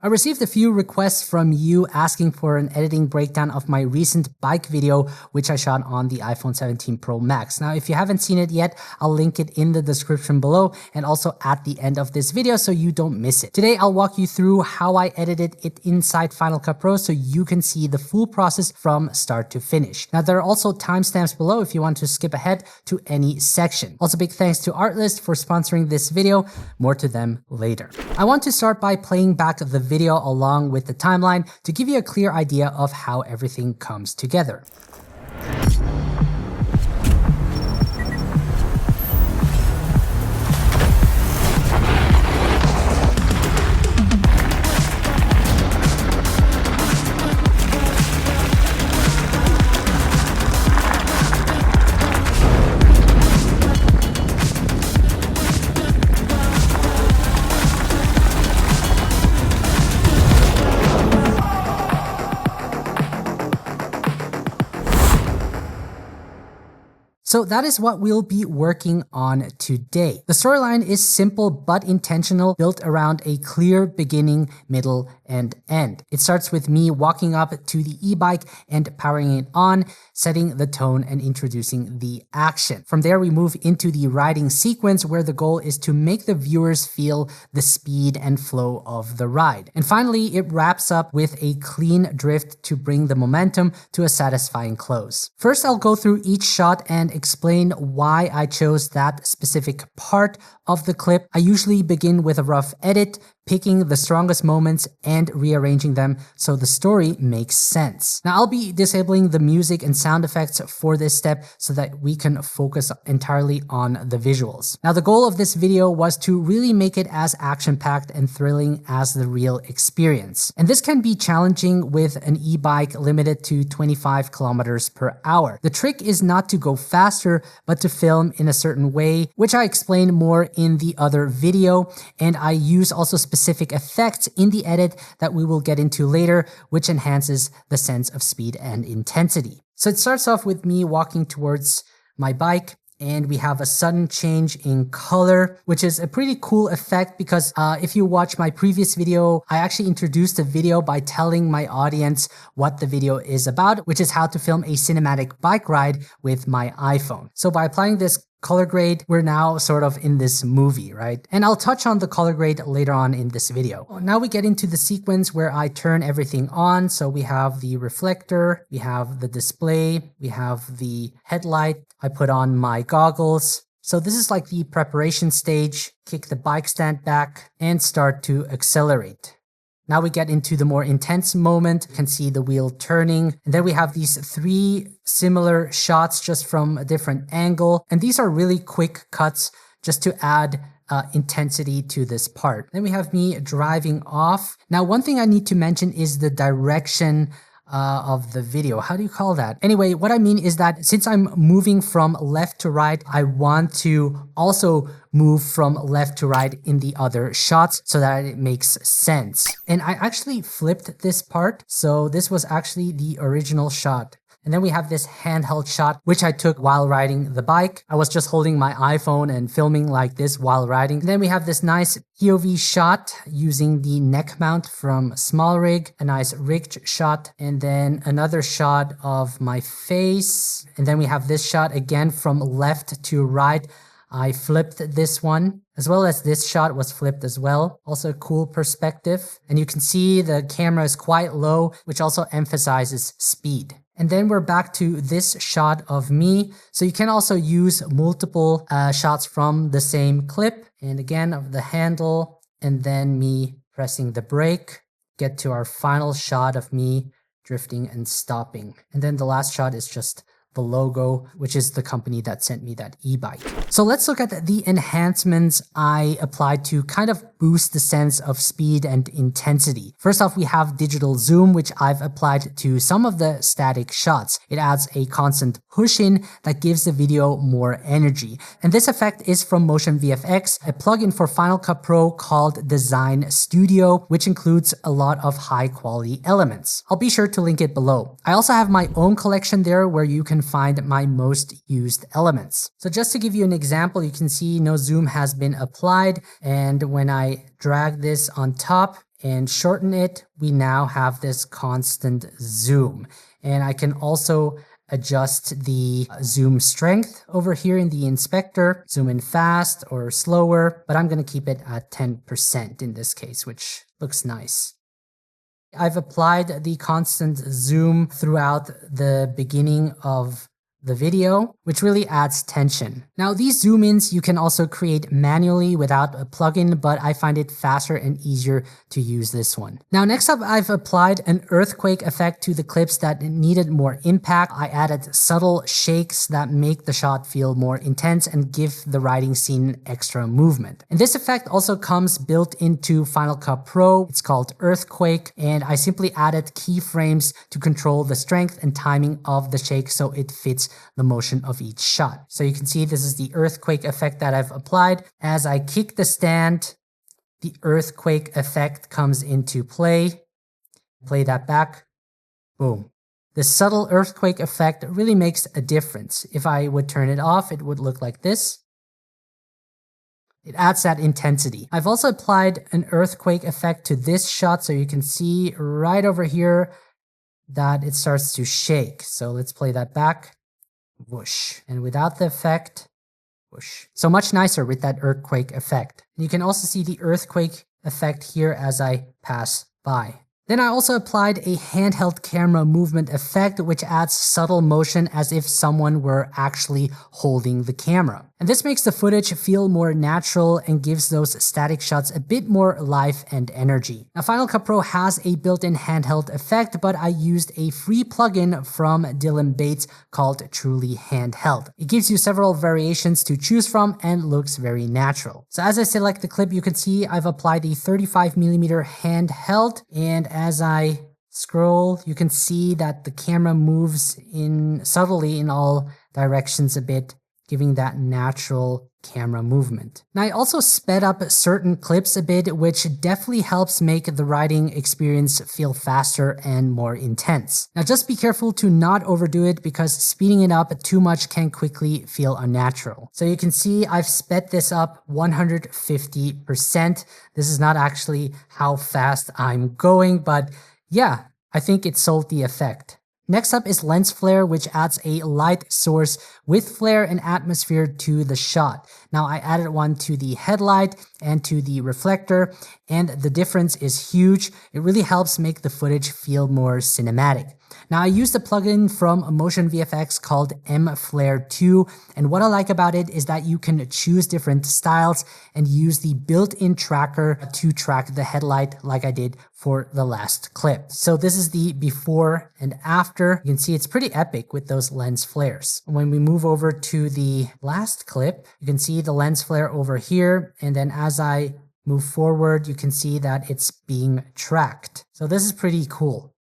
I received a few requests from you asking for an editing breakdown of my recent bike video, which I shot on the iPhone 17 Pro Max. Now, if you haven't seen it yet, I'll link it in the description below and also at the end of this video so you don't miss it. Today, I'll walk you through how I edited it inside Final Cut Pro so you can see the full process from start to finish. Now, there are also timestamps below if you want to skip ahead to any section. Also, big thanks to Artlist for sponsoring this video. More to them later. I want to start by playing back the video along with the timeline to give you a clear idea of how everything comes together. So that is what we'll be working on today. The storyline is simple but intentional, built around a clear beginning, middle, and end. It starts with me walking up to the e-bike and powering it on, setting the tone and introducing the action. From there, we move into the riding sequence where the goal is to make the viewers feel the speed and flow of the ride. And finally, it wraps up with a clean drift to bring the momentum to a satisfying close. First, I'll go through each shot and explain why I chose that specific part of the clip. I usually begin with a rough edit, picking the strongest moments and rearranging them so the story makes sense. Now, I'll be disabling the music and sound effects for this step so that we can focus entirely on the visuals. Now, the goal of this video was to really make it as action-packed and thrilling as the real experience. And this can be challenging with an e-bike limited to 25 kilometers per hour. The trick is not to go faster, but to film in a certain way, which I explain more in the other video. And I use also specific effects in the edit that we will get into later, which enhances the sense of speed and intensity. So it starts off with me walking towards my bike, and we have a sudden change in color, which is a pretty cool effect because if you watch my previous video, I actually introduced the video by telling my audience what the video is about, which is how to film a cinematic bike ride with my iPhone. So by applying this color grade, we're now sort of in this movie, right? And I'll touch on the color grade later on in this video. Now we get into the sequence where I turn everything on. So we have the reflector, we have the display, we have the headlight. I put on my goggles. So this is like the preparation stage. Kick the bike stand back and start to accelerate. Now we get into the more intense moment. You can see the wheel turning. And then we have these three similar shots just from a different angle. And these are really quick cuts just to add intensity to this part. Then we have me driving off. Now, one thing I need to mention is the direction of the video. How do you call that? Anyway, what I mean is that since I'm moving from left to right, I want to also move from left to right in the other shots so that it makes sense. And I actually flipped this part. So this was actually the original shot. And then we have this handheld shot, which I took while riding the bike. I was just holding my iPhone and filming like this while riding. And then we have this nice POV shot using the neck mount from SmallRig, a nice rigged shot, and then another shot of my face. And then we have this shot again from left to right. I flipped this one, as well as this shot was flipped as well. Also a cool perspective. And you can see the camera is quite low, which also emphasizes speed. And then we're back to this shot of me. So you can also use multiple shots from the same clip. And again, of the handle, and then me pressing the brake. Get to our final shot of me drifting and stopping. And then the last shot is just the logo, which is the company that sent me that e-bike. So let's look at the enhancements I applied to kind of boost the sense of speed and intensity. First off, we have digital zoom, which I've applied to some of the static shots. It adds a constant push in that gives the video more energy. And this effect is from MotionVFX, a plugin for Final Cut Pro called Design Studio, which includes a lot of high quality elements. I'll be sure to link it below. I also have my own collection there where you can find my most used elements. So just to give you an example, you can see no zoom has been applied, and when I drag this on top, and shorten it, we now have this constant zoom. And I can also adjust the zoom strength over here in the inspector, zoom in fast or slower, but I'm going to keep it at 10% in this case, which looks nice. I've applied the constant zoom throughout the beginning of the video, which really adds tension. Now, these zoom ins you can also create manually without a plugin, but I find it faster and easier to use this one. Now, next up, I've applied an earthquake effect to the clips that needed more impact. I added subtle shakes that make the shot feel more intense and give the riding scene extra movement. And this effect also comes built into Final Cut Pro. It's called Earthquake, and I simply added keyframes to control the strength and timing of the shake so it fits the motion of each shot. So you can see this is the earthquake effect that I've applied. As I kick the stand, the earthquake effect comes into play. Play that back. Boom. The subtle earthquake effect really makes a difference. If I would turn it off, it would look like this. It adds that intensity. I've also applied an earthquake effect to this shot, so you can see right over here that it starts to shake. So let's play that back. Whoosh. And without the effect, whoosh. So much nicer with that earthquake effect. You can also see the earthquake effect here as I pass by. Then I also applied a handheld camera movement effect, which adds subtle motion as if someone were actually holding the camera. And this makes the footage feel more natural and gives those static shots a bit more life and energy. Now, Final Cut Pro has a built-in handheld effect, but I used a free plugin from Dylan Bates called Truly Handheld. It gives you several variations to choose from and looks very natural. So as I select the clip, you can see I've applied a 35mm handheld, and as I scroll, you can see that the camera moves in subtly in all directions a bit, giving that natural camera movement. Now, I also sped up certain clips a bit, which definitely helps make the riding experience feel faster and more intense. Now, just be careful to not overdo it because speeding it up too much can quickly feel unnatural. So you can see I've sped this up 150%. This is not actually how fast I'm going, but yeah, I think it sold the effect. Next up is lens flare, which adds a light source with flare and atmosphere to the shot. Now, I added one to the headlight and to the reflector, and the difference is huge. It really helps make the footage feel more cinematic. Now, I used a plugin from MotionVFX called mFlare 2, and what I like about it is that you can choose different styles and use the built-in tracker to track the headlight like I did for the last clip. So this is the before and after. You can see it's pretty epic with those lens flares. When we move over to the last clip, you can see the lens flare over here, and then as I move forward, you can see that it's being tracked. So this is pretty cool.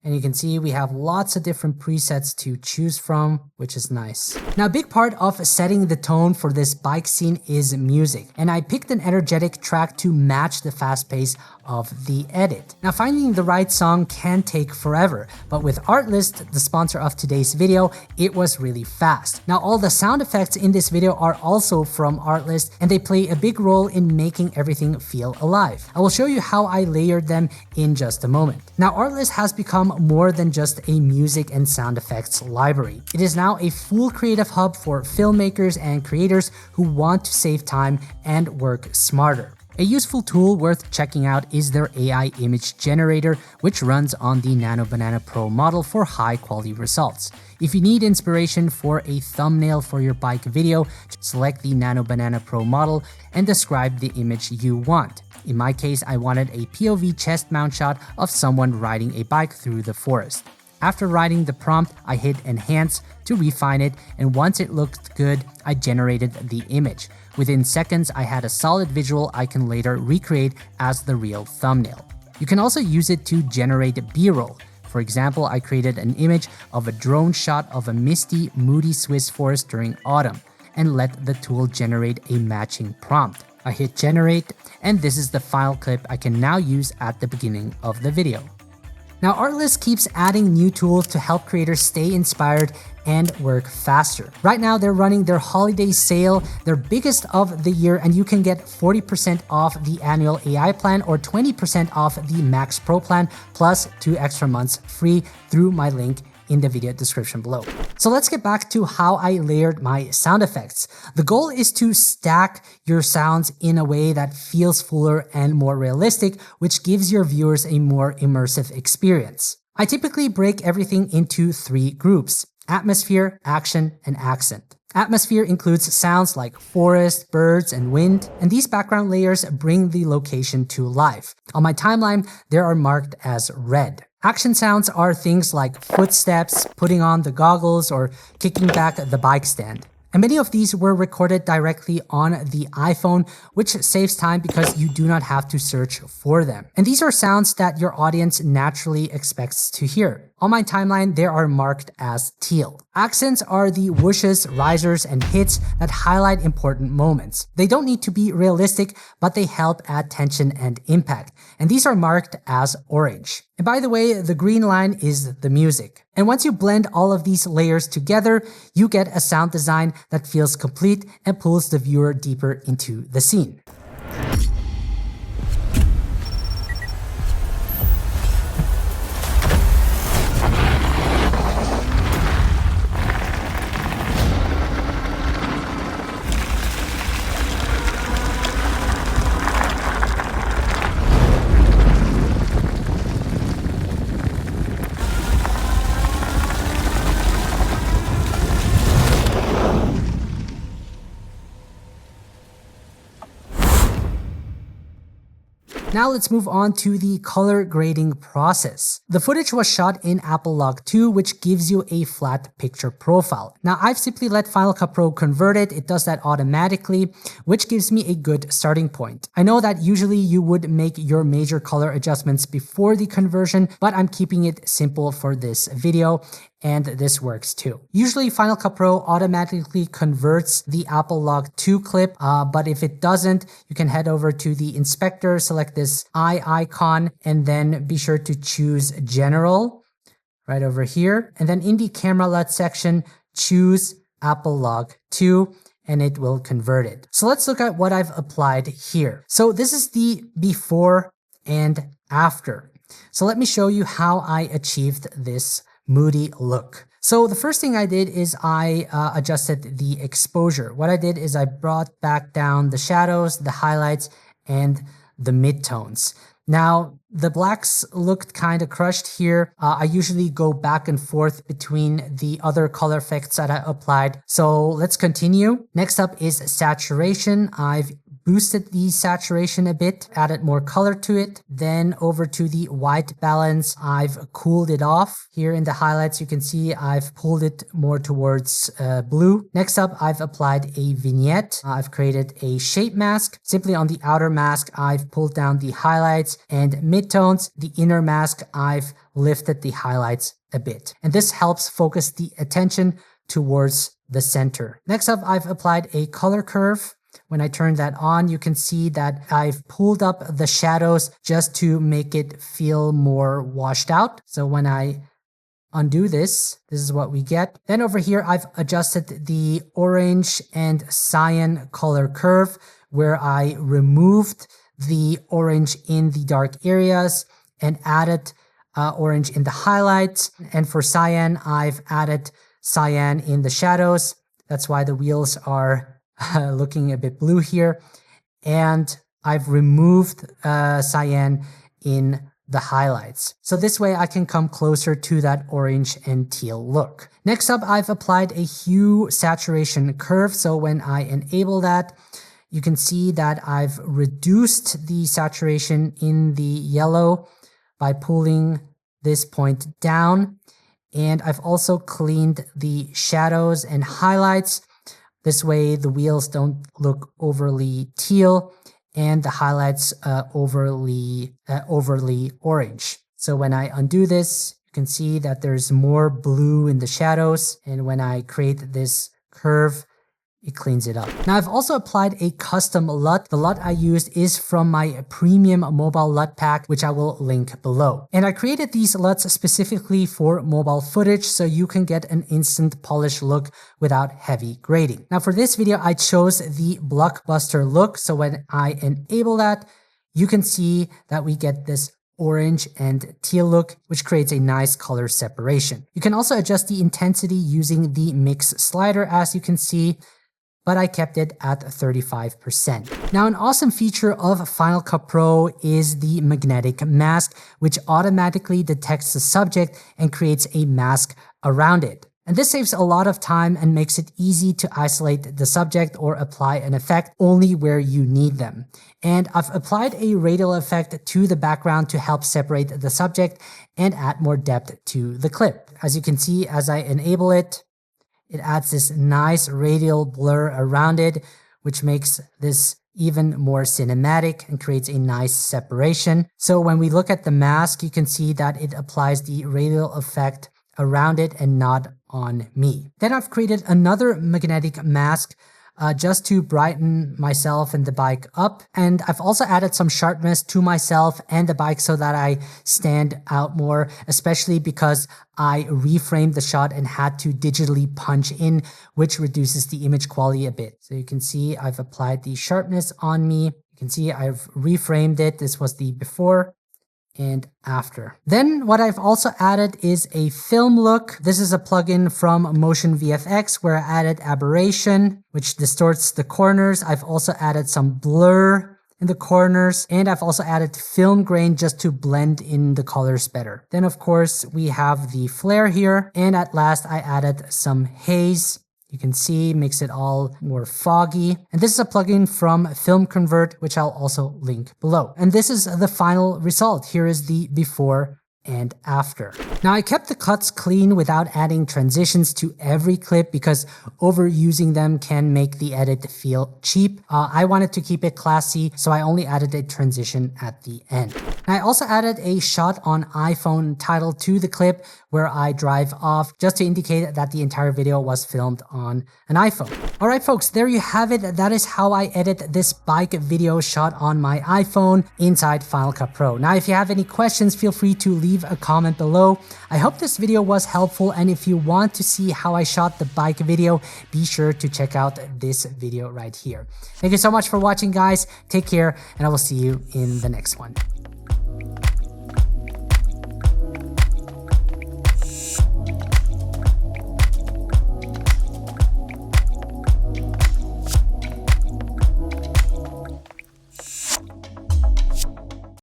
And you can see we have lots of different presets to choose from, which is nice. Now, a big part of setting the tone for this bike scene is music. And I picked an energetic track to match the fast pace of the edit. Now, finding the right song can take forever, but with Artlist, the sponsor of today's video, it was really fast. Now, all the sound effects in this video are also from Artlist, and they play a big role in making everything feel alive. I will show you how I layered them in just a moment. Now, Artlist has become more than just a music and sound effects library. It is now a full creative hub for filmmakers and creators who want to save time and work smarter. A useful tool worth checking out is their AI image generator, which runs on the Nano Banana Pro model for high quality results. If you need inspiration for a thumbnail for your bike video, select the Nano Banana Pro model and describe the image you want. In my case, I wanted a POV chest mount shot of someone riding a bike through the forest. After writing the prompt, I hit Enhance to refine it, and once it looked good, I generated the image. Within seconds, I had a solid visual I can later recreate as the real thumbnail. You can also use it to generate B-roll. For example, I created an image of a drone shot of a misty, moody Swiss forest during autumn, and let the tool generate a matching prompt. I hit generate, and this is the final clip I can now use at the beginning of the video. Now, Artlist keeps adding new tools to help creators stay inspired and work faster. Right now, they're running their holiday sale, their biggest of the year, and you can get 40% off the annual AI plan or 20% off the Max Pro plan, plus 2 extra months free through my link in the video description below. So let's get back to how I layered my sound effects. The goal is to stack your sounds in a way that feels fuller and more realistic, which gives your viewers a more immersive experience. I typically break everything into 3 groups: atmosphere, action, and accent. Atmosphere includes sounds like forest, birds, and wind, and these background layers bring the location to life. On my timeline, they are marked as red. Action sounds are things like footsteps, putting on the goggles, or kicking back the bike stand. And many of these were recorded directly on the iPhone, which saves time because you do not have to search for them. And these are sounds that your audience naturally expects to hear. On my timeline, they are marked as teal. Accents are the whooshes, risers, and hits that highlight important moments. They don't need to be realistic, but they help add tension and impact. And these are marked as orange. And by the way, the green line is the music. And once you blend all of these layers together, you get a sound design that feels complete and pulls the viewer deeper into the scene. Now let's move on to the color grading process. The footage was shot in Apple Log 2, which gives you a flat picture profile. Now I've simply let Final Cut Pro convert it. It does that automatically, which gives me a good starting point. I know that usually you would make your major color adjustments before the conversion, but I'm keeping it simple for this video. And this works too. Usually Final Cut Pro automatically converts the Apple Log 2 clip, but if it doesn't, you can head over to the inspector, select this eye icon, and then be sure to choose General right over here. And then in the Camera LUT section, choose Apple Log 2, and it will convert it. So let's look at what I've applied here. So this is the before and after. So let me show you how I achieved this moody look. So the first thing I did is I adjusted the exposure. What I did is I brought back down the shadows, the highlights, and the midtones. Now, the blacks looked kind of crushed here. I usually go back and forth between the other color effects that I applied. So let's continue. Next up is saturation. I've boosted the saturation a bit, added more color to it. Then over to the white balance, I've cooled it off. Here in the highlights, you can see I've pulled it more towards blue. Next up, I've applied a vignette. I've created a shape mask. Simply on the outer mask, I've pulled down the highlights and midtones. The inner mask, I've lifted the highlights a bit. And this helps focus the attention towards the center. Next up, I've applied a color curve. When I turn that on, you can see that I've pulled up the shadows just to make it feel more washed out. So when I undo this, this is what we get. Then over here, I've adjusted the orange and cyan color curve where I removed the orange in the dark areas and added orange in the highlights. And for cyan, I've added cyan in the shadows. That's why the wheels are looking a bit blue here. And I've removed cyan in the highlights. So this way I can come closer to that orange and teal look. Next up, I've applied a hue saturation curve. So when I enable that, you can see that I've reduced the saturation in the yellow by pulling this point down. And I've also cleaned the shadows and highlights. This way the wheels don't look overly teal and the highlights overly orange. So when I undo this, you can see that there's more blue in the shadows. And when I create this curve, it cleans it up. Now I've also applied a custom LUT. The LUT I used is from my premium mobile LUT pack, which I will link below. And I created these LUTs specifically for mobile footage so you can get an instant polished look without heavy grading. Now for this video, I chose the blockbuster look. So when I enable that, you can see that we get this orange and teal look, which creates a nice color separation. You can also adjust the intensity using the mix slider, as you can see, but I kept it at 35%. Now, an awesome feature of Final Cut Pro is the magnetic mask, which automatically detects the subject and creates a mask around it. And this saves a lot of time and makes it easy to isolate the subject or apply an effect only where you need them. And I've applied a radial effect to the background to help separate the subject and add more depth to the clip. As you can see, as I enable it, it adds this nice radial blur around it, which makes this even more cinematic and creates a nice separation. So when we look at the mask, you can see that it applies the radial effect around it and not on me. Then I've created another magnetic mask just to brighten myself and the bike up. And I've also added some sharpness to myself and the bike so that I stand out more, especially because I reframed the shot and had to digitally punch in, which reduces the image quality a bit. So you can see I've applied the sharpness on me. You can see I've reframed it. This was the before and after. Then what I've also added is a film look. This is a plugin from MotionVFX where I added aberration, which distorts the corners. I've also added some blur in the corners, and I've also added film grain just to blend in the colors better. Then of course we have the flare here, and at last I added some haze. You can see makes it all more foggy. And this is a plugin from Film Convert, which I'll also link below. And this is the final result. Here is the before and after. Now I kept the cuts clean without adding transitions to every clip because overusing them can make the edit feel cheap. I wanted to keep it classy, so I only added a transition at the end. I also added a shot on iPhone title to the clip where I drive off just to indicate that the entire video was filmed on an iPhone. All right, folks, there you have it. That is how I edit this bike video shot on my iPhone inside Final Cut Pro. Now, if you have any questions, feel free to leave a comment below. I hope this video was helpful, and if you want to see how I shot the bike video, be sure to check out this video right here. Thank you so much for watching, guys. Take care, and I will see you in the next one.